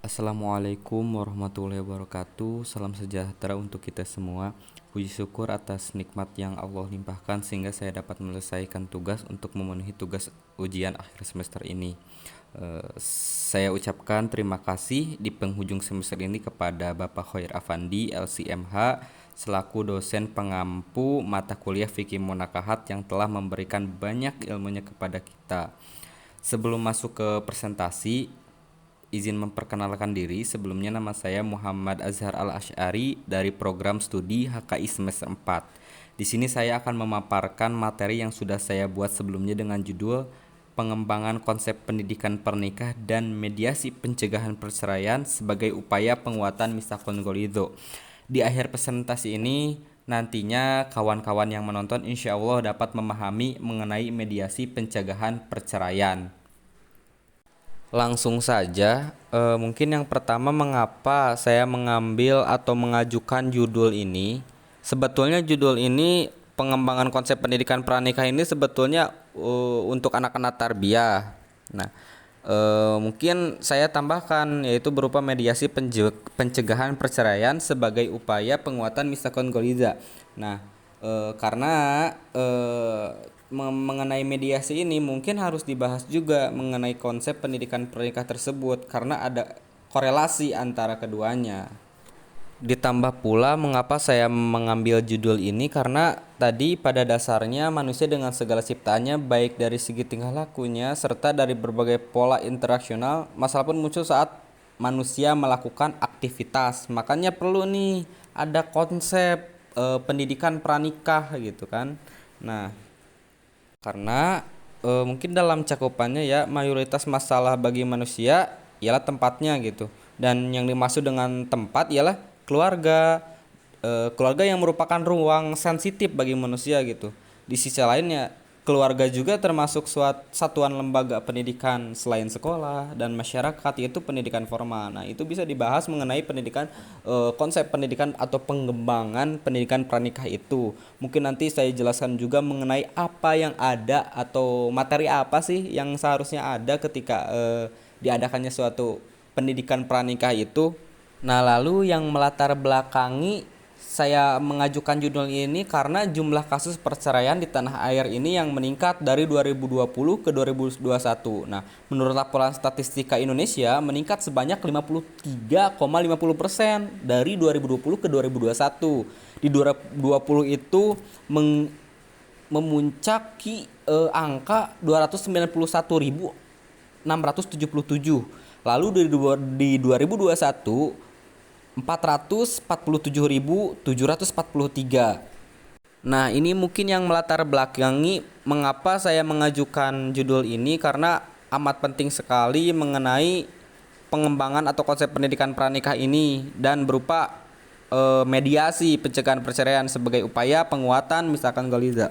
Assalamualaikum warahmatullahi wabarakatuh. Salam sejahtera untuk kita semua. Puji syukur atas nikmat yang Allah limpahkan sehingga saya dapat menyelesaikan tugas untuk memenuhi tugas ujian akhir semester ini. Saya ucapkan terima kasih di penghujung semester ini kepada Bapak Khoir Afandi LCMH selaku dosen pengampu mata kuliah Fikih Munakahat yang telah memberikan banyak ilmunya kepada kita. Sebelum masuk ke presentasi, izin memperkenalkan diri. Sebelumnya nama saya Muhammad Azhar Al-Asy'ari dari program studi HKI semester 4. Di sini saya akan memaparkan materi yang sudah saya buat sebelumnya dengan judul Pengembangan Konsep Pendidikan Pernikah dan Mediasi Pencegahan Perceraian sebagai upaya penguatan Mitsaqul Ghalidho. Di akhir presentasi ini nantinya kawan-kawan yang menonton insya Allah dapat memahami mengenai mediasi pencegahan perceraian. Langsung saja, mungkin yang pertama mengapa saya mengambil atau mengajukan judul ini. Sebetulnya judul ini pengembangan konsep pendidikan pranikah ini sebetulnya untuk anak-anak tarbiyah. Nah, mungkin saya tambahkan yaitu berupa mediasi pencegahan perceraian sebagai upaya penguatan Mitsaqul Ghalidho. Nah, karena mengenai mediasi ini mungkin harus dibahas juga mengenai konsep pendidikan pernikah tersebut karena ada korelasi antara keduanya. Ditambah pula mengapa saya mengambil judul ini karena tadi pada dasarnya manusia dengan segala ciptaannya baik dari segi tingkah lakunya serta dari berbagai pola interaksional masalah pun muncul saat manusia melakukan aktivitas. Makanya perlu nih ada konsep pendidikan pranikah gitu kan. Nah, karena mungkin dalam cakupannya ya mayoritas masalah bagi manusia ialah tempatnya gitu. Dan yang dimaksud dengan tempat ialah keluarga. Keluarga yang merupakan ruang sensitif bagi manusia gitu. Di sisi lainnya keluarga juga termasuk satuan lembaga pendidikan selain sekolah dan masyarakat yaitu pendidikan formal. Nah, itu bisa dibahas mengenai pendidikan konsep pendidikan atau pengembangan pendidikan pranikah itu. Mungkin nanti saya jelaskan juga mengenai apa yang ada atau materi apa sih yang seharusnya ada ketika diadakannya suatu pendidikan pranikah itu. Nah, lalu yang melatar belakangi saya mengajukan judul ini karena jumlah kasus perceraian di tanah air ini yang meningkat dari 2020 ke 2021. Nah, menurut laporan statistika Indonesia meningkat sebanyak 53,50% dari 2020 ke 2021. Di 2020 itu memuncaki angka 291.677. Lalu di 2021 447.743. Nah, ini mungkin yang melatar belakangi mengapa saya mengajukan judul ini karena amat penting sekali mengenai pengembangan atau konsep pendidikan pranikah ini dan berupa mediasi pencegahan perceraian sebagai upaya penguatan Mitsaqul Ghalidho.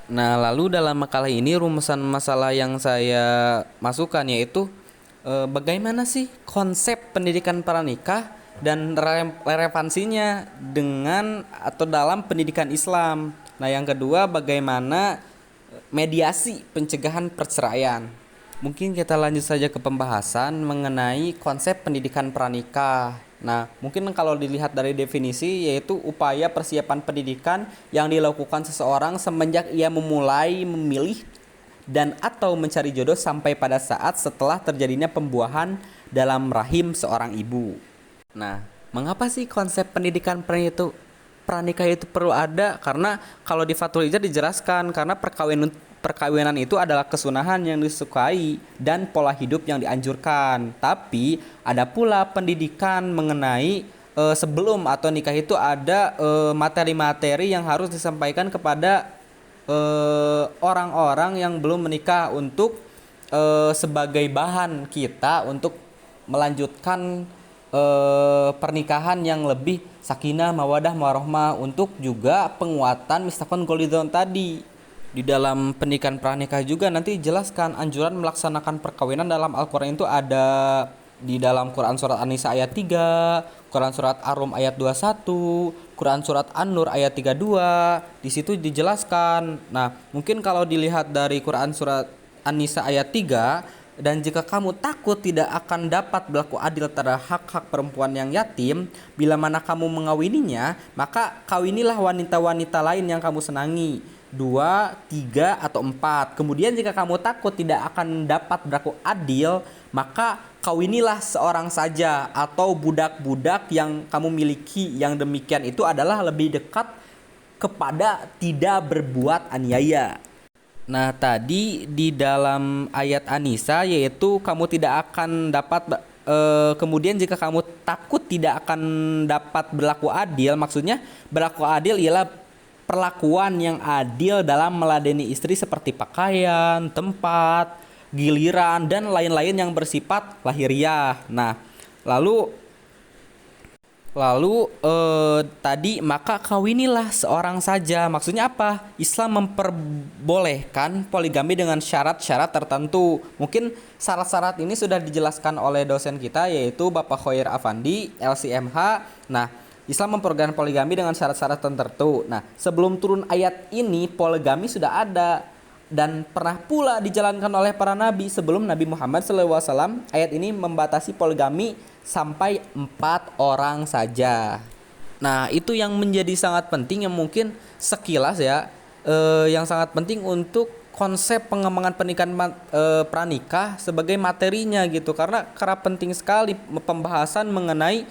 Nah, lalu dalam makalah ini rumusan masalah yang saya masukkan yaitu bagaimana sih konsep pendidikan pranikah dan relevansinya dengan atau dalam pendidikan Islam. Nah, yang kedua bagaimana mediasi pencegahan perceraian. Mungkin kita lanjut saja ke pembahasan mengenai konsep pendidikan pranikah. Nah, mungkin kalau dilihat dari definisi yaitu upaya persiapan pendidikan yang dilakukan seseorang semenjak ia memulai memilih dan atau mencari jodoh sampai pada saat setelah terjadinya pembuahan dalam rahim seorang ibu. Nah, mengapa sih konsep pendidikan pranikah itu perlu ada? Karena kalau di Fathul Hijaz dijelaskan karena perkawinan itu adalah kesunahan yang disukai dan pola hidup yang dianjurkan. Tapi ada pula pendidikan mengenai sebelum atau nikah itu ada materi-materi yang harus disampaikan kepada orang-orang yang belum menikah untuk sebagai bahan kita untuk melanjutkan pernikahan yang lebih sakinah, mawadah, warahmah untuk juga penguatan Mitsaqul Ghalidho tadi. Di dalam pendidikan pranikah juga nanti jelaskan anjuran melaksanakan perkawinan dalam Al-Qur'an itu ada di dalam Quran surat An-Nisa ayat 3, Quran surat Ar-Rum ayat 21, Quran surat An-Nur ayat 32. Di situ dijelaskan. Nah, mungkin kalau dilihat dari Quran surat An-Nisa ayat 3 Dan jika kamu takut tidak akan dapat berlaku adil terhadap hak-hak perempuan yang yatim, bila mana kamu mengawininya, maka kawinilah wanita-wanita lain yang kamu senangi, 2, 3, atau 4. Kemudian jika kamu takut tidak akan dapat berlaku adil, maka kawinilah seorang saja atau budak-budak yang kamu miliki. Yang demikian itu adalah lebih dekat kepada tidak berbuat aniaya. Nah, tadi di dalam ayat An-Nisa yaitu kamu tidak akan dapat kemudian jika kamu takut tidak akan dapat berlaku adil, maksudnya berlaku adil ialah perlakuan yang adil dalam meladeni istri seperti pakaian, tempat, giliran dan lain-lain yang bersifat lahiriah. Nah, lalu tadi maka kawinilah seorang saja. Maksudnya apa? Islam memperbolehkan poligami dengan syarat-syarat tertentu. Mungkin syarat-syarat ini sudah dijelaskan oleh dosen kita yaitu Bapak Khoir Afandi, LCMH. Nah, Islam memperbolehkan poligami dengan syarat-syarat tertentu. Nah, sebelum turun ayat ini poligami sudah ada dan pernah pula dijalankan oleh para nabi sebelum Nabi Muhammad SAW. Ayat ini membatasi poligami sampai 4 orang saja. Nah, itu yang menjadi sangat penting yang mungkin sekilas ya, yang sangat penting untuk konsep pengembangan pernikahan pranikah sebagai materinya gitu, karena penting sekali pembahasan mengenai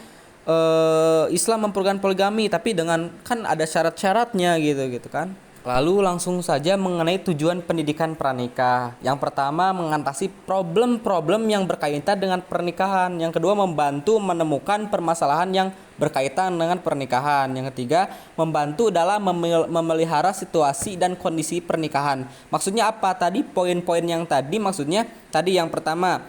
Islam memperbolehkan poligami tapi dengan kan ada syarat-syaratnya gitu kan. Lalu langsung saja mengenai tujuan pendidikan pranikah. Yang pertama, mengatasi problem-problem yang berkaitan dengan pernikahan. Yang kedua, membantu menemukan permasalahan yang berkaitan dengan pernikahan. Yang ketiga, membantu dalam memelihara situasi dan kondisi pernikahan. Maksudnya apa? Tadi poin-poin yang tadi maksudnya tadi yang pertama,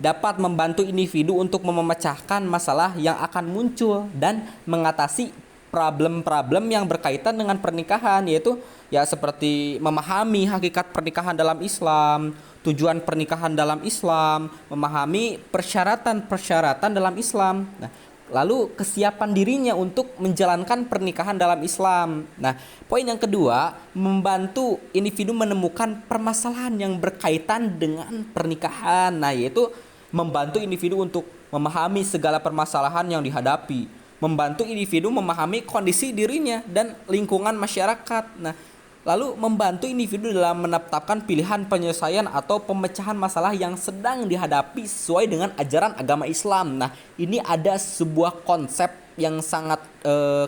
dapat membantu individu untuk memecahkan masalah yang akan muncul dan mengatasi problem-problem yang berkaitan dengan pernikahan, yaitu ya seperti memahami hakikat pernikahan dalam Islam, tujuan pernikahan dalam Islam, memahami persyaratan-persyaratan dalam Islam. Nah, lalu kesiapan dirinya untuk menjalankan pernikahan dalam Islam. Nah, poin yang kedua, membantu individu menemukan permasalahan yang berkaitan dengan pernikahan. Nah, yaitu membantu individu untuk memahami segala permasalahan yang dihadapi, membantu individu memahami kondisi dirinya dan lingkungan masyarakat. Nah, lalu membantu individu dalam menetapkan pilihan penyelesaian atau pemecahan masalah yang sedang dihadapi sesuai dengan ajaran agama Islam. Nah, ini ada sebuah konsep yang sangat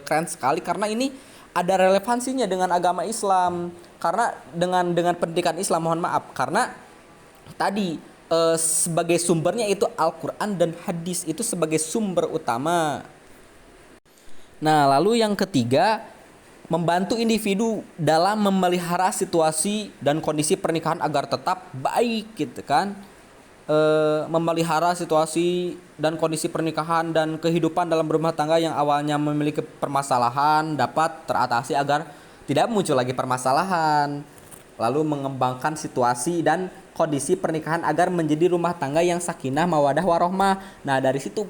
keren sekali karena ini ada relevansinya dengan agama Islam. Karena dengan pendidikan Islam, mohon maaf, karena tadi sebagai sumbernya itu Al-Quran dan hadis itu sebagai sumber utama. Nah, lalu yang ketiga, membantu individu dalam memelihara situasi dan kondisi pernikahan agar tetap baik gitu kan. Memelihara situasi dan kondisi pernikahan dan kehidupan dalam berumah tangga yang awalnya memiliki permasalahan dapat teratasi agar tidak muncul lagi permasalahan. Lalu mengembangkan situasi dan kondisi pernikahan agar menjadi rumah tangga yang sakinah, mawadah, warohmah. Nah, dari situ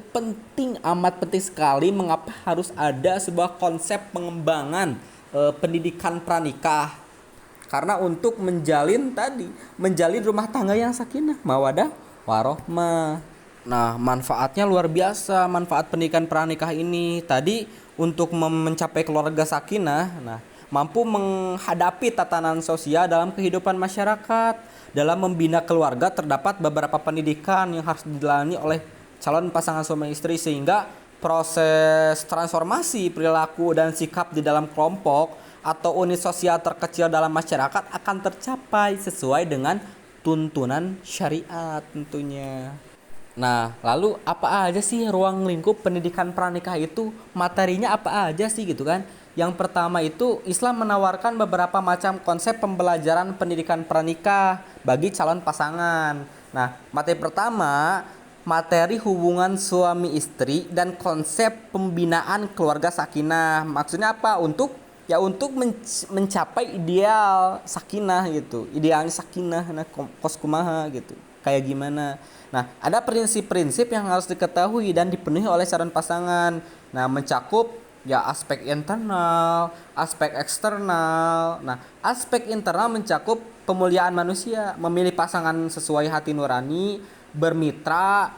amat penting sekali mengapa harus ada sebuah konsep pengembangan pendidikan pranikah. Karena untuk menjalin rumah tangga yang sakinah, mawadah, warohmah. Nah, manfaatnya luar biasa, manfaat pendidikan pranikah ini. Tadi untuk mencapai keluarga sakinah, nah, mampu menghadapi tatanan sosial dalam kehidupan masyarakat. Dalam membina keluarga terdapat beberapa pendidikan yang harus dijalani oleh calon pasangan suami istri sehingga proses transformasi perilaku dan sikap di dalam kelompok atau unit sosial terkecil dalam masyarakat akan tercapai sesuai dengan tuntunan syariat tentunya. Nah, lalu apa aja sih ruang lingkup pendidikan pranikah itu? Materinya apa aja sih gitu kan? Yang pertama itu Islam menawarkan beberapa macam konsep pembelajaran pendidikan pranikah bagi calon pasangan. Nah, materi pertama, materi hubungan suami istri dan konsep pembinaan keluarga sakinah. Maksudnya apa? Untuk mencapai ideal sakinah gitu. Idealnya sakinah, nah koskumaha gitu. Kayak gimana? Nah, ada prinsip-prinsip yang harus diketahui dan dipenuhi oleh calon pasangan. Nah, mencakup ya aspek internal, aspek eksternal. Nah, aspek internal mencakup pemuliaan manusia, memilih pasangan sesuai hati nurani, bermitra,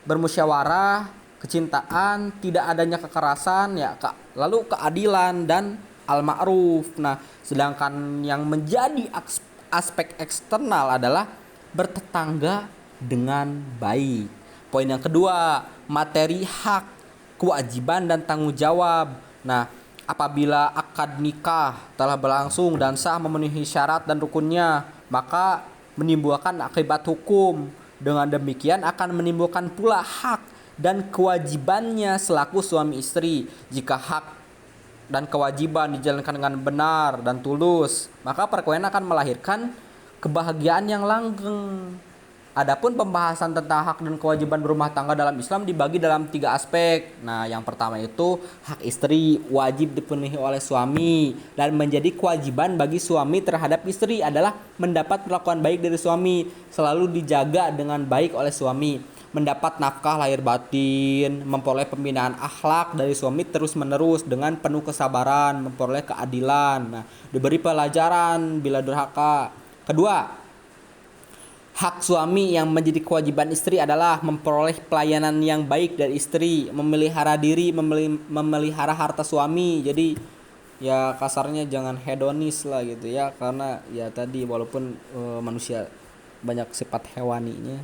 bermusyawarah, kecintaan, tidak adanya kekerasan, ya lalu keadilan dan al-ma'ruf. Nah, sedangkan yang menjadi aspek eksternal adalah bertetangga dengan baik. Poin yang kedua, materi hak, kewajiban dan tanggung jawab. Nah, apabila akad nikah telah berlangsung dan sah memenuhi syarat dan rukunnya, maka menimbulkan akibat hukum. Dengan demikian akan menimbulkan pula hak dan kewajibannya selaku suami istri. Jika hak dan kewajiban dijalankan dengan benar dan tulus, maka perkawinan akan melahirkan kebahagiaan yang langgeng. Adapun pembahasan tentang hak dan kewajiban berumah tangga dalam Islam dibagi dalam 3 aspek. Nah, yang pertama itu hak istri wajib dipenuhi oleh suami, dan menjadi kewajiban bagi suami terhadap istri adalah mendapat perlakuan baik dari suami, selalu dijaga dengan baik oleh suami, mendapat nafkah lahir batin, memperoleh pembinaan akhlak dari suami terus menerus dengan penuh kesabaran, memperoleh keadilan, nah, diberi pelajaran bila durhaka. Kedua, hak suami yang menjadi kewajiban istri adalah memperoleh pelayanan yang baik dari istri, memelihara diri, memelihara harta suami. Jadi ya kasarnya jangan hedonis lah gitu ya, karena ya tadi walaupun manusia banyak sifat hewaninya,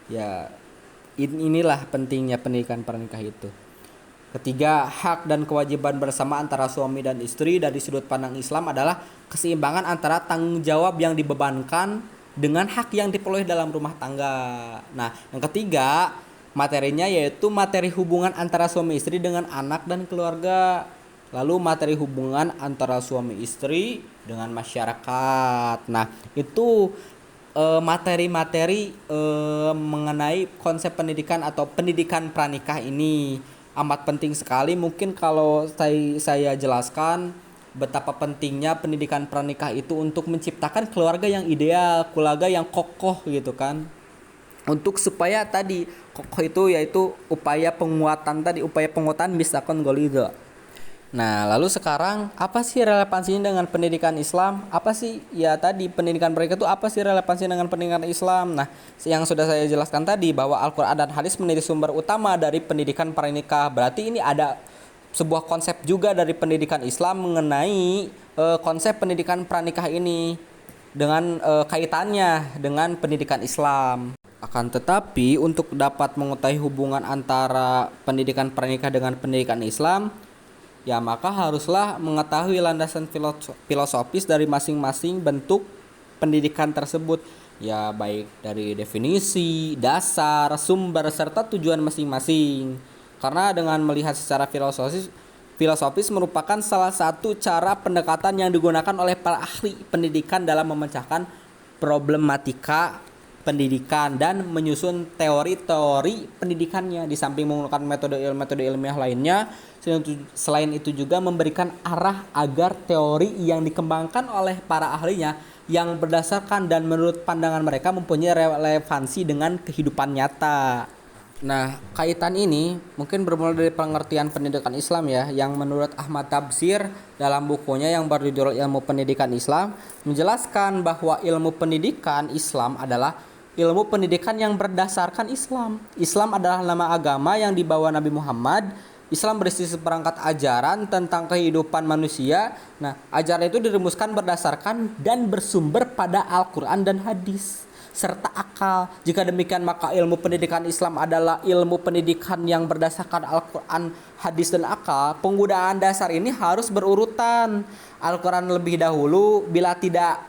ya inilah pentingnya pendidikan pernikah itu. Ketiga, hak dan kewajiban bersama antara suami dan istri dari sudut pandang Islam adalah keseimbangan antara tanggung jawab yang dibebankan dengan hak yang diperoleh dalam rumah tangga. Nah, yang ketiga, materinya yaitu materi hubungan antara suami istri dengan anak dan keluarga. Lalu materi hubungan antara suami istri dengan masyarakat. Nah, itu materi-materi mengenai konsep pendidikan atau pendidikan pranikah ini amat penting sekali. Mungkin kalau saya jelaskan betapa pentingnya pendidikan pranikah itu untuk menciptakan keluarga yang ideal, keluarga yang kokoh gitu kan. Untuk supaya tadi kokoh itu yaitu upaya penguatan misakon golido. Nah, lalu sekarang apa sih relevansinya dengan pendidikan Islam? Apa sih ya tadi pendidikan mereka itu apa sih relevansinya dengan pendidikan Islam? Nah, yang sudah saya jelaskan tadi bahwa Al-Qur'an dan hadis menjadi sumber utama dari pendidikan pranikah. Berarti ini ada sebuah konsep juga dari pendidikan Islam mengenai konsep pendidikan pranikah ini dengan kaitannya dengan pendidikan Islam. Akan tetapi untuk dapat mengetahui hubungan antara pendidikan pranikah dengan pendidikan Islam, ya maka haruslah mengetahui landasan filosofis dari masing-masing bentuk pendidikan tersebut, ya baik dari definisi, dasar, sumber serta tujuan masing-masing. Karena dengan melihat secara filosofis merupakan salah satu cara pendekatan yang digunakan oleh para ahli pendidikan dalam memecahkan problematika pendidikan dan menyusun teori-teori pendidikannya. Di samping menggunakan metode ilmiah lainnya, selain itu juga memberikan arah agar teori yang dikembangkan oleh para ahlinya yang berdasarkan dan menurut pandangan mereka mempunyai relevansi dengan kehidupan nyata. Nah, kaitan ini mungkin bermula dari pengertian pendidikan Islam ya, yang menurut Ahmad Tabsir dalam bukunya yang berjudul Ilmu Pendidikan Islam menjelaskan bahwa ilmu pendidikan Islam adalah ilmu pendidikan yang berdasarkan Islam. Islam adalah nama agama yang dibawa Nabi Muhammad. Islam berisi seperangkat ajaran tentang kehidupan manusia. Nah, ajaran itu dirumuskan berdasarkan dan bersumber pada Al-Quran dan hadis serta akal. Jika demikian maka ilmu pendidikan Islam adalah ilmu pendidikan yang berdasarkan Al-Quran, hadis dan akal. Penggunaan dasar ini harus berurutan. Al-Quran lebih dahulu, bila tidak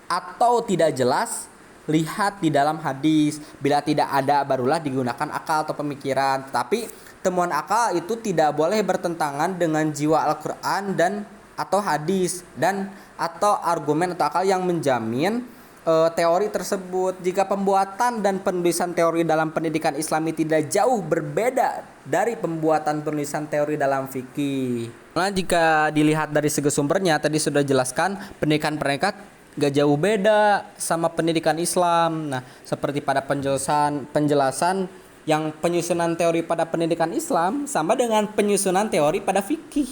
atau tidak jelas lihat di dalam hadis. Bila tidak ada barulah digunakan akal atau pemikiran. Tapi temuan akal itu tidak boleh bertentangan dengan jiwa Al-Quran dan atau hadis dan atau argumen atau akal yang menjamin teori tersebut. Jika pembuatan dan penulisan teori dalam pendidikan Islami tidak jauh berbeda dari pembuatan penulisan teori dalam fikih. Nah, jika dilihat dari segi sumbernya tadi sudah jelaskan pendidikan pranikah gak jauh beda sama pendidikan Islam. Nah, seperti pada penjelasan yang penyusunan teori pada pendidikan Islam sama dengan penyusunan teori pada fikih.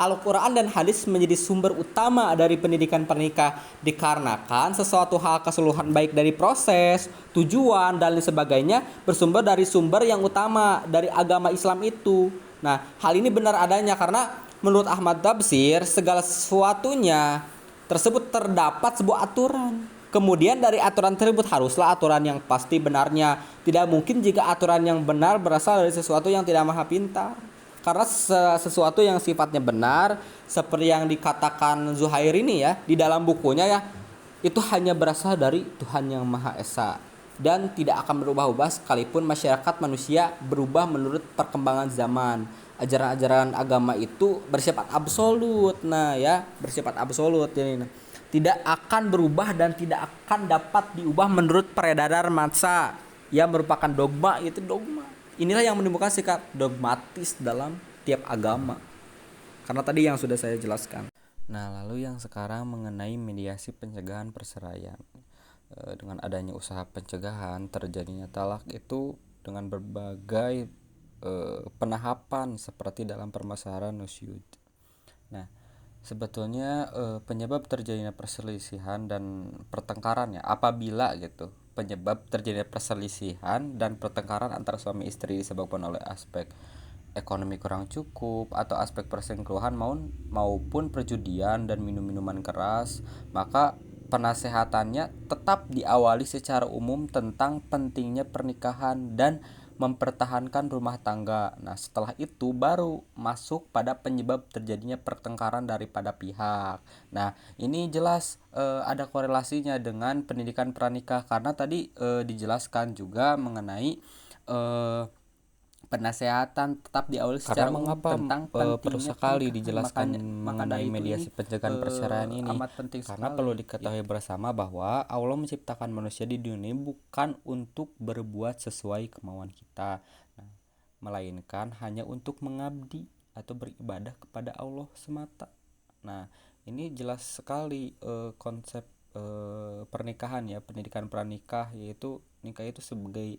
Al-Quran dan hadis menjadi sumber utama dari pendidikan pernikah dikarenakan sesuatu hal keseluruhan baik dari proses, tujuan, dan lain sebagainya bersumber dari sumber yang utama dari agama Islam itu. Nah, hal ini benar adanya karena menurut Ahmad Dabsir segala sesuatunya tersebut terdapat sebuah aturan. Kemudian dari aturan tersebut haruslah aturan yang pasti benarnya. Tidak mungkin jika aturan yang benar berasal dari sesuatu yang tidak maha pintar. Karena sesuatu yang sifatnya benar seperti yang dikatakan Zuhair ini ya di dalam bukunya ya, itu hanya berasal dari Tuhan yang Maha Esa dan tidak akan berubah-ubah sekalipun masyarakat manusia berubah menurut perkembangan zaman. Ajaran-ajaran agama itu bersifat absolut. Nah ya, bersifat absolut ini. Tidak akan berubah dan tidak akan dapat diubah menurut peredaran massa yang merupakan dogma, itu dogma. Inilah yang menimbulkan sikap dogmatis dalam tiap agama. Karena tadi yang sudah saya jelaskan. Nah, lalu yang sekarang mengenai mediasi pencegahan perceraian. Dengan adanya usaha pencegahan terjadinya talak itu dengan berbagai penahapan seperti dalam permasalahan nusyud. Nah, sebetulnya penyebab terjadinya perselisihan dan pertengkaran ya, apabila gitu penyebab terjadinya perselisihan dan pertengkaran antara suami istri disebabkan oleh aspek ekonomi kurang cukup atau aspek perselingkuhan maupun perjudian dan minum-minuman keras, maka penasehatannya tetap diawali secara umum tentang pentingnya pernikahan dan mempertahankan rumah tangga. Nah, setelah itu baru masuk pada penyebab terjadinya pertengkaran daripada pihak. Nah, ini jelas ada korelasinya dengan pendidikan pranikah karena tadi dijelaskan juga mengenai penasehatan tetap diawali secara umum tentang perlu pentingnya pernikahan. sekali dijelaskan mengenai itu mediasi pencegahan perceraian ini amat penting karena sekali. perlu diketahui bersama bahwa Allah menciptakan manusia di dunia ini bukan untuk berbuat sesuai kemauan kita, nah, melainkan hanya untuk mengabdi atau beribadah kepada Allah semata. Nah, ini jelas sekali konsep pernikahan ya, pendidikan pranikah, yaitu nikah itu sebagai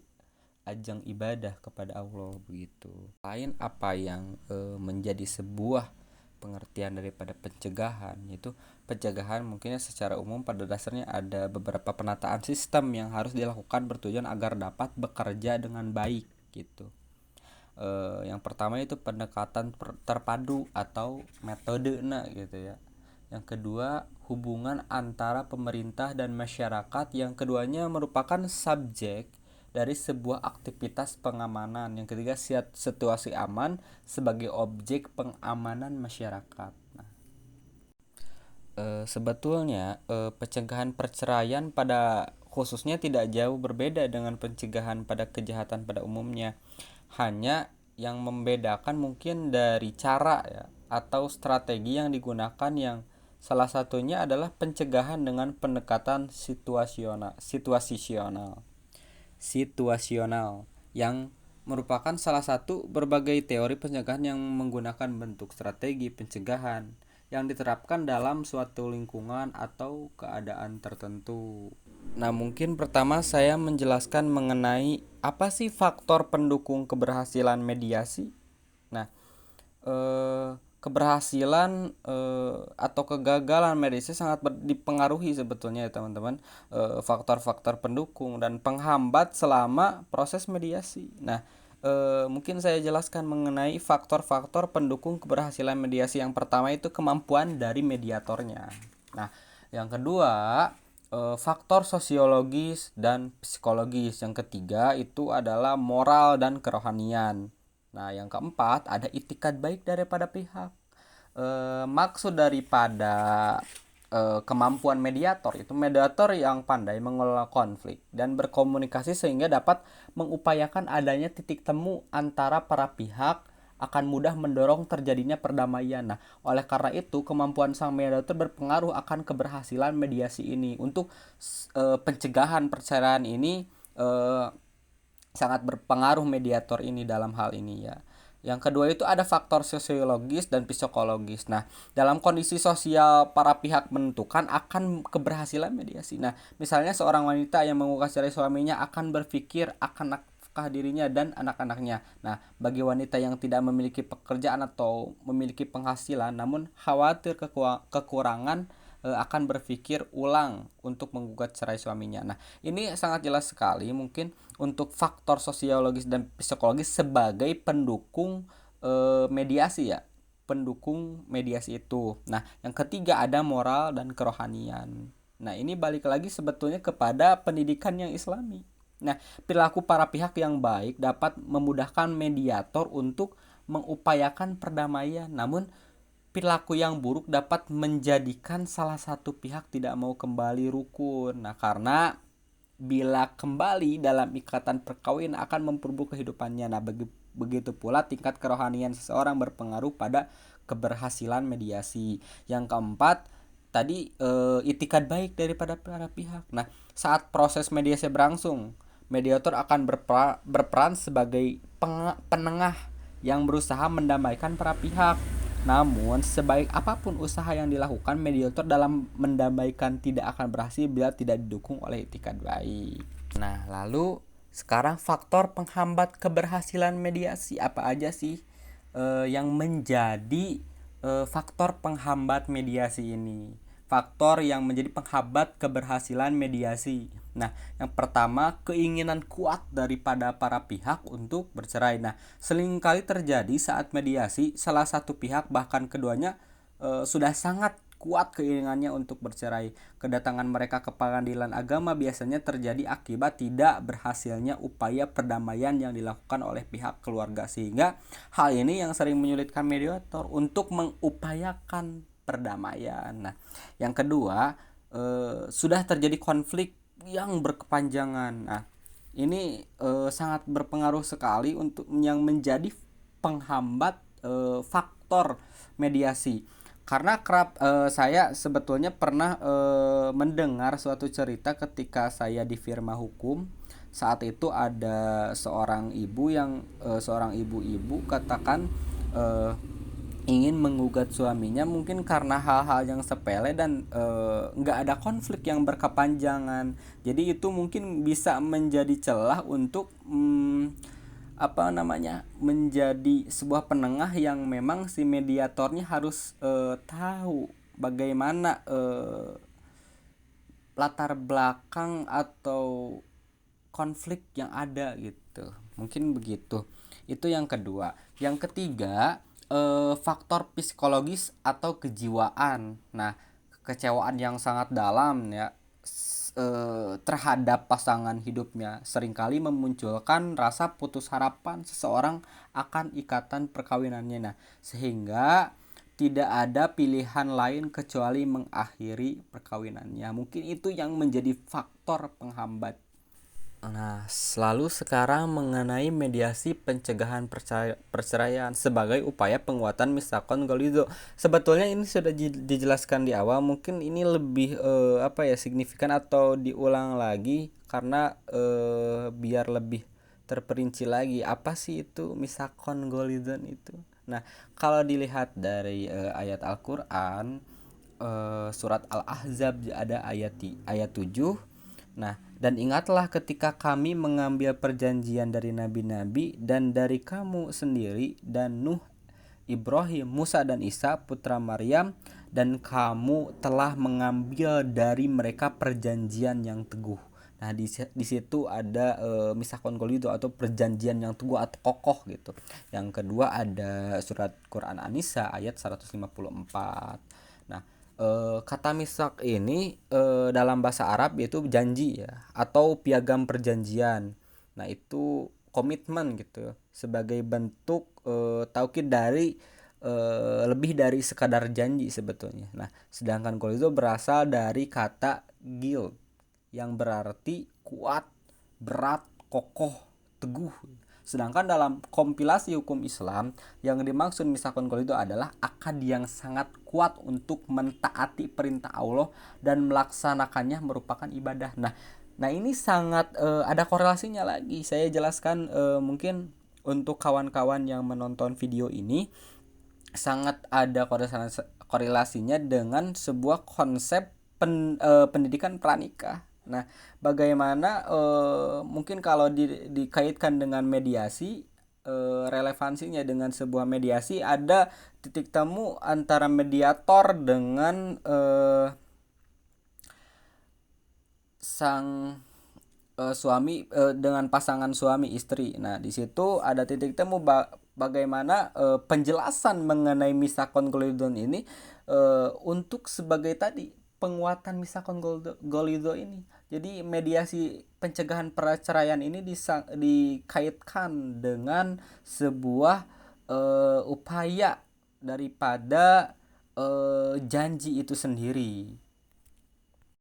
ajang ibadah kepada Allah begitu. Lain apa yang menjadi sebuah pengertian daripada pencegahan, yaitu pencegahan mungkinnya secara umum pada dasarnya ada beberapa penataan sistem yang harus dilakukan bertujuan agar dapat bekerja dengan baik gitu. Yang pertama itu pendekatan terpadu atau metode gitu ya. Yang kedua hubungan antara pemerintah dan masyarakat, yang keduanya merupakan subjek dari sebuah aktivitas pengamanan. Yang ketiga situasi aman sebagai objek pengamanan masyarakat. Nah, sebetulnya pencegahan perceraian pada khususnya tidak jauh berbeda dengan pencegahan pada kejahatan pada umumnya. Hanya yang membedakan mungkin dari cara ya atau strategi yang digunakan, yang salah satunya adalah pencegahan dengan pendekatan situasional yang merupakan salah satu berbagai teori pencegahan yang menggunakan bentuk strategi pencegahan yang diterapkan dalam suatu lingkungan atau keadaan tertentu. Nah, mungkin pertama saya menjelaskan mengenai apa sih faktor pendukung keberhasilan mediasi. Nah, keberhasilan atau kegagalan mediasi sangat dipengaruhi sebetulnya ya teman-teman, faktor-faktor pendukung dan penghambat selama proses mediasi. Nah, mungkin saya jelaskan mengenai faktor-faktor pendukung keberhasilan mediasi. Yang pertama itu kemampuan dari mediatornya. Nah, yang kedua faktor sosiologis dan psikologis. Yang ketiga itu adalah moral dan kerohanian. Nah, yang keempat ada itikat baik daripada pihak. Maksud daripada kemampuan mediator itu mediator yang pandai mengelola konflik dan berkomunikasi sehingga dapat mengupayakan adanya titik temu antara para pihak, akan mudah mendorong terjadinya perdamaian. Nah, oleh karena itu kemampuan sang mediator berpengaruh akan keberhasilan mediasi ini. Untuk pencegahan perceraian ini sangat berpengaruh mediator ini dalam hal ini ya. Yang kedua itu ada faktor sosiologis dan psikologis. Nah, dalam kondisi sosial para pihak menentukan akan keberhasilan mediasi. Nah, misalnya seorang wanita yang menguasai suaminya akan berpikir akan nafkah dirinya dan anak-anaknya. Nah, bagi wanita yang tidak memiliki pekerjaan atau memiliki penghasilan namun khawatir kekurangan, akan berpikir ulang untuk menggugat cerai suaminya. Nah, ini sangat jelas sekali mungkin untuk faktor sosiologis dan psikologis sebagai pendukung mediasi ya, pendukung mediasi itu. Nah, yang ketiga ada moral dan kerohanian. Nah, ini balik lagi sebetulnya kepada pendidikan yang islami. Nah, perilaku para pihak yang baik dapat memudahkan mediator untuk mengupayakan perdamaian. Namun, perilaku yang buruk dapat menjadikan salah satu pihak tidak mau kembali rukun. Nah, karena bila kembali dalam ikatan perkawinan akan memperburuk kehidupannya. Nah, begitu pula tingkat kerohanian seseorang berpengaruh pada keberhasilan mediasi. Yang keempat, tadi itikat baik daripada para pihak. Nah, saat proses mediasi berlangsung, mediator akan berperan sebagai penengah yang berusaha mendamaikan para pihak. Namun, sebaik apapun usaha yang dilakukan, mediator dalam mendamaikan tidak akan berhasil bila tidak didukung oleh itikat baik. Nah, lalu sekarang faktor penghambat keberhasilan mediasi apa aja sih yang menjadi faktor penghambat mediasi ini? Faktor yang menjadi penghambat keberhasilan mediasi. Nah, yang pertama keinginan kuat daripada para pihak untuk bercerai. Nah, seringkali terjadi saat mediasi salah satu pihak bahkan keduanya sudah sangat kuat keinginannya untuk bercerai. Kedatangan mereka ke pengadilan agama biasanya terjadi akibat tidak berhasilnya upaya perdamaian yang dilakukan oleh pihak keluarga, sehingga hal ini yang sering menyulitkan mediator untuk mengupayakan perdamaian. Nah, yang kedua, sudah terjadi konflik yang berkepanjangan. Nah, ini sangat berpengaruh sekali untuk yang menjadi penghambat faktor mediasi. Karena saya sebetulnya pernah mendengar suatu cerita ketika saya di firma hukum. Saat itu ada seorang ibu-ibu katakan ingin menggugat suaminya mungkin karena hal-hal yang sepele dan nggak ada konflik yang berkepanjangan. Jadi itu mungkin bisa menjadi celah untuk menjadi sebuah penengah yang memang si mediatornya harus tahu bagaimana latar belakang atau konflik yang ada gitu. Mungkin begitu. Itu yang kedua. Yang ketiga, faktor psikologis atau kejiwaan. Nah, kekecewaan yang sangat dalam ya terhadap pasangan hidupnya seringkali memunculkan rasa putus harapan seseorang akan ikatan perkawinannya. Nah, sehingga tidak ada pilihan lain kecuali mengakhiri perkawinannya. Mungkin itu yang menjadi faktor penghambat. Nah, selalu sekarang mengenai mediasi pencegahan perceraian sebagai upaya penguatan misakon golido. Sebetulnya ini sudah dijelaskan di awal, mungkin ini lebih signifikan atau diulang lagi karena biar lebih terperinci lagi apa sih itu misakon golidon itu. Nah, kalau dilihat dari ayat Al-Qur'an, surat Al-Ahzab ada ayat 7. Nah, dan ingatlah ketika kami mengambil perjanjian dari nabi-nabi dan dari kamu sendiri dan Nuh, Ibrahim, Musa dan Isa putra Maryam, dan kamu telah mengambil dari mereka perjanjian yang teguh. Nah, di situ ada misakon golido atau perjanjian yang teguh atau kokoh gitu. Yang kedua ada surat Quran An-Nisa ayat 154. Nah, kata misak ini dalam bahasa Arab yaitu janji ya atau piagam perjanjian. Nah, itu komitmen gitu sebagai bentuk taukid dari lebih dari sekadar janji sebetulnya. Nah, sedangkan kalau itu berasal dari kata gil yang berarti kuat, berat, kokoh, teguh. Sedangkan dalam kompilasi hukum Islam yang dimaksud misakon itu adalah akad yang sangat kuat untuk mentaati perintah Allah dan melaksanakannya merupakan ibadah. Nah ini sangat ada korelasinya lagi. Saya jelaskan mungkin untuk kawan-kawan yang menonton video ini sangat ada korelasinya dengan sebuah konsep pendidikan pranikah. Nah, bagaimana mungkin kalau dikaitkan dengan mediasi, relevansinya dengan sebuah mediasi ada titik temu antara mediator dengan sang suami, dengan pasangan suami istri. Nah, di situ ada titik temu bagaimana penjelasan mengenai misakon golidon ini untuk sebagai tadi penguatan misakon golido ini. Jadi mediasi pencegahan perceraian ini dikaitkan dengan sebuah upaya daripada janji itu sendiri.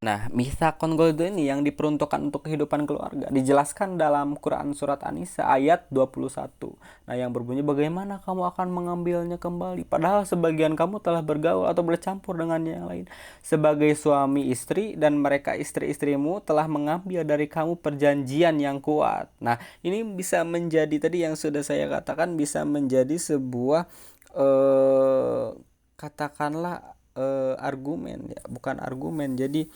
Nah, misakon goldo ini yang diperuntukkan untuk kehidupan keluarga dijelaskan dalam Quran surat An-Nisa ayat 21. Nah, yang berbunyi bagaimana kamu akan mengambilnya kembali padahal sebagian kamu telah bergaul atau bercampur dengan yang lain. Sebagai suami istri dan mereka istri-istrimu telah mengambil dari kamu perjanjian yang kuat. Nah, ini bisa menjadi tadi yang sudah saya katakan bisa menjadi sebuah katakanlah argumen ya, bukan argumen. Jadi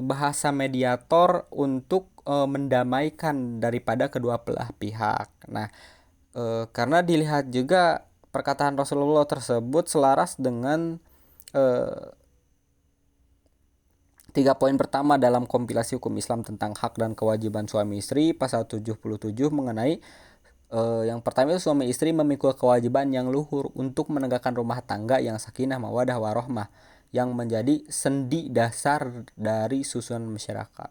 bahasa mediator untuk mendamaikan daripada kedua belah pihak. Nah, karena dilihat juga perkataan Rasulullah tersebut selaras dengan tiga poin pertama dalam kompilasi hukum Islam tentang hak dan kewajiban suami istri pasal 77 mengenai yang pertama itu suami istri memikul kewajiban yang luhur untuk menegakkan rumah tangga yang sakinah mawadah warohmah yang menjadi sendi dasar dari susunan masyarakat.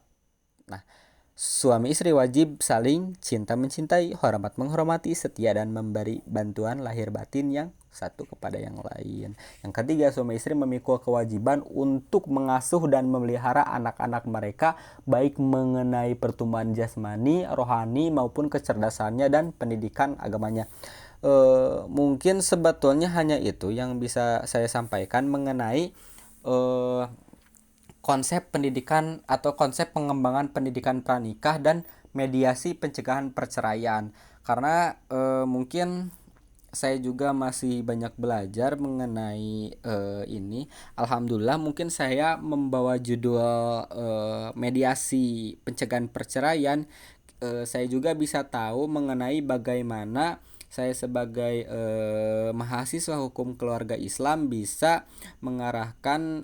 Nah, suami istri wajib saling cinta mencintai, hormat menghormati, setia dan memberi bantuan lahir batin yang satu kepada yang lain. Yang ketiga, suami istri memikul kewajiban untuk mengasuh dan memelihara anak-anak mereka baik mengenai pertumbuhan jasmani, rohani maupun kecerdasannya dan pendidikan agamanya. Mungkin sebetulnya hanya itu yang bisa saya sampaikan mengenai konsep pendidikan atau konsep pengembangan pendidikan pranikah dan mediasi pencegahan perceraian. Karena mungkin saya juga masih banyak belajar mengenai ini. Alhamdulillah mungkin saya membawa judul mediasi pencegahan perceraian. Saya juga bisa tahu mengenai bagaimana saya sebagai mahasiswa hukum keluarga Islam bisa mengarahkan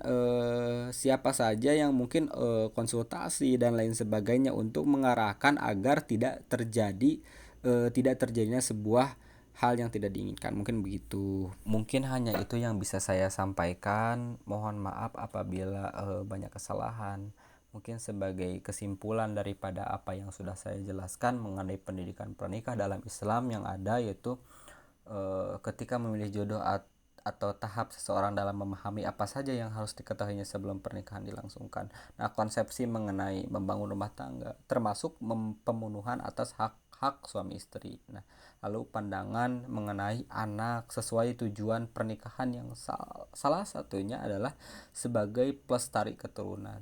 siapa saja yang mungkin konsultasi dan lain sebagainya untuk mengarahkan agar tidak terjadinya sebuah hal yang tidak diinginkan. Mungkin begitu. Mungkin hanya itu yang bisa saya sampaikan. Mohon maaf apabila banyak kesalahan. Mungkin sebagai kesimpulan daripada apa yang sudah saya jelaskan mengenai pendidikan pernikah dalam Islam yang ada yaitu ketika memilih jodoh atau tahap seseorang dalam memahami apa saja yang harus diketahuinya sebelum pernikahan dilangsungkan. Nah, konsepsi mengenai membangun rumah tangga termasuk pemenuhan atas hak-hak suami istri. Nah, lalu pandangan mengenai anak sesuai tujuan pernikahan yang salah satunya adalah sebagai pelestari keturunan.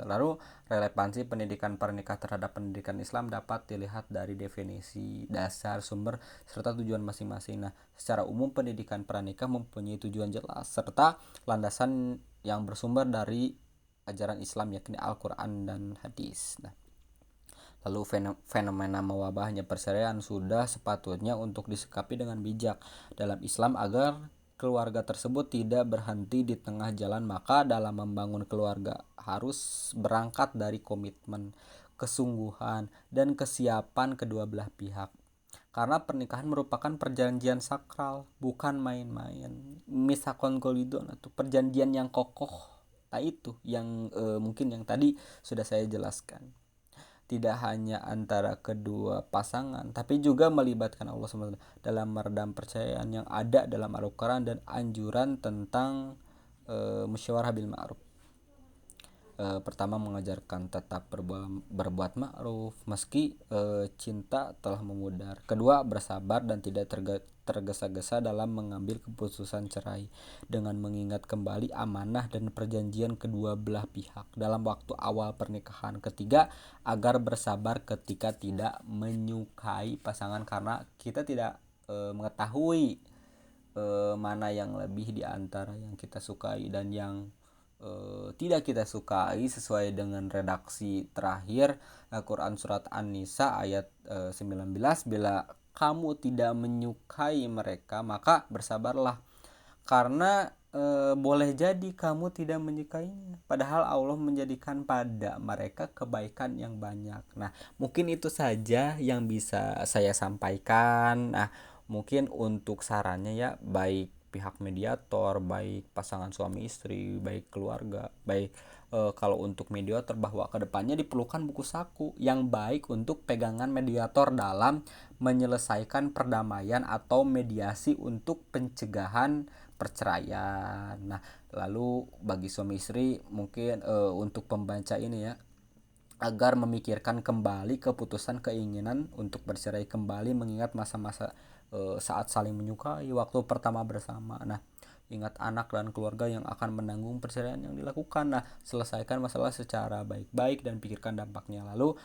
Lalu relevansi pendidikan pernikah terhadap pendidikan Islam dapat dilihat dari definisi dasar sumber serta tujuan masing-masing. Nah, secara umum pendidikan pernikah mempunyai tujuan jelas serta landasan yang bersumber dari ajaran Islam yakni Al-Quran dan hadis. Nah, lalu fenomena mewabahnya perceraian sudah sepatutnya untuk disikapi dengan bijak dalam Islam agar keluarga tersebut tidak berhenti di tengah jalan. Maka dalam membangun keluarga harus berangkat dari komitmen, kesungguhan, dan kesiapan kedua belah pihak. Karena pernikahan merupakan perjanjian sakral, bukan main-main. Misakon golidon atau perjanjian yang kokoh. Nah, itu yang mungkin yang tadi sudah saya jelaskan. Tidak hanya antara kedua pasangan, tapi juga melibatkan Allah SWT dalam meredam perceraian yang ada dalam Al-Quran dan anjuran tentang musyawarah bil ma'ruf. Pertama, mengajarkan tetap berbuat ma'ruf meski cinta telah memudar. Kedua, bersabar dan tidak tergesa-gesa dalam mengambil keputusan cerai dengan mengingat kembali amanah dan perjanjian kedua belah pihak dalam waktu awal pernikahan. Ketiga, agar bersabar ketika tidak menyukai pasangan karena kita tidak mengetahui mana yang lebih di antara yang kita sukai dan yang tidak kita sukai sesuai dengan redaksi terakhir Al-Quran surat An-Nisa ayat 19, bila kamu tidak menyukai mereka maka bersabarlah, karena boleh jadi kamu tidak menyukainya padahal Allah menjadikan pada mereka kebaikan yang banyak. Nah, mungkin itu saja yang bisa saya sampaikan. Nah, mungkin untuk sarannya ya, baik pihak mediator, baik pasangan suami istri, baik keluarga, baik kalau untuk mediator, bahwa kedepannya diperlukan buku saku yang baik untuk pegangan mediator dalam menyelesaikan perdamaian atau mediasi untuk pencegahan perceraian. Nah, lalu bagi suami istri mungkin untuk pembaca ini ya, agar memikirkan kembali keputusan keinginan untuk bercerai kembali, mengingat masa-masa saat saling menyukai waktu pertama bersama. Nah, ingat anak dan keluarga yang akan menanggung perceraian yang dilakukan. Nah, selesaikan masalah secara baik-baik dan pikirkan dampaknya. Lalu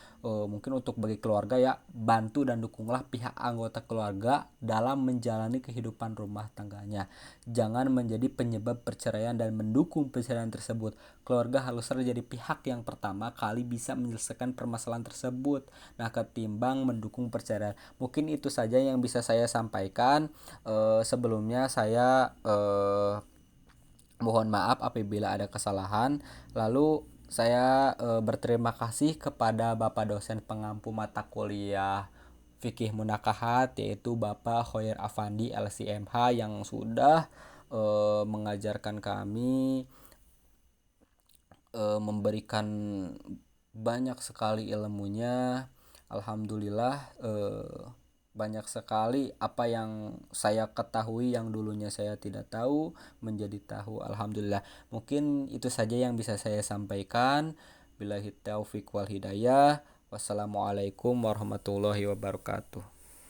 mungkin untuk bagi keluarga ya, bantu dan dukunglah pihak anggota keluarga dalam menjalani kehidupan rumah tangganya. Jangan menjadi penyebab perceraian dan mendukung perceraian tersebut. Keluarga harus jadi pihak yang pertama kali bisa menyelesaikan permasalahan tersebut. Nah, ketimbang mendukung perceraian. Mungkin itu saja yang bisa saya sampaikan. Sebelumnya saya mohon maaf apabila ada kesalahan. Lalu saya berterima kasih kepada Bapak dosen pengampu mata kuliah Fikih Munakahat, yaitu Bapak Khoir Afandi LCMH, yang sudah mengajarkan kami, memberikan banyak sekali ilmunya. Alhamdulillah, banyak sekali apa yang saya ketahui yang dulunya saya tidak tahu menjadi tahu. Alhamdulillah. Mungkin itu saja yang bisa saya sampaikan. Billahi taufiq wal hidayah. Wassalamualaikum warahmatullahi wabarakatuh.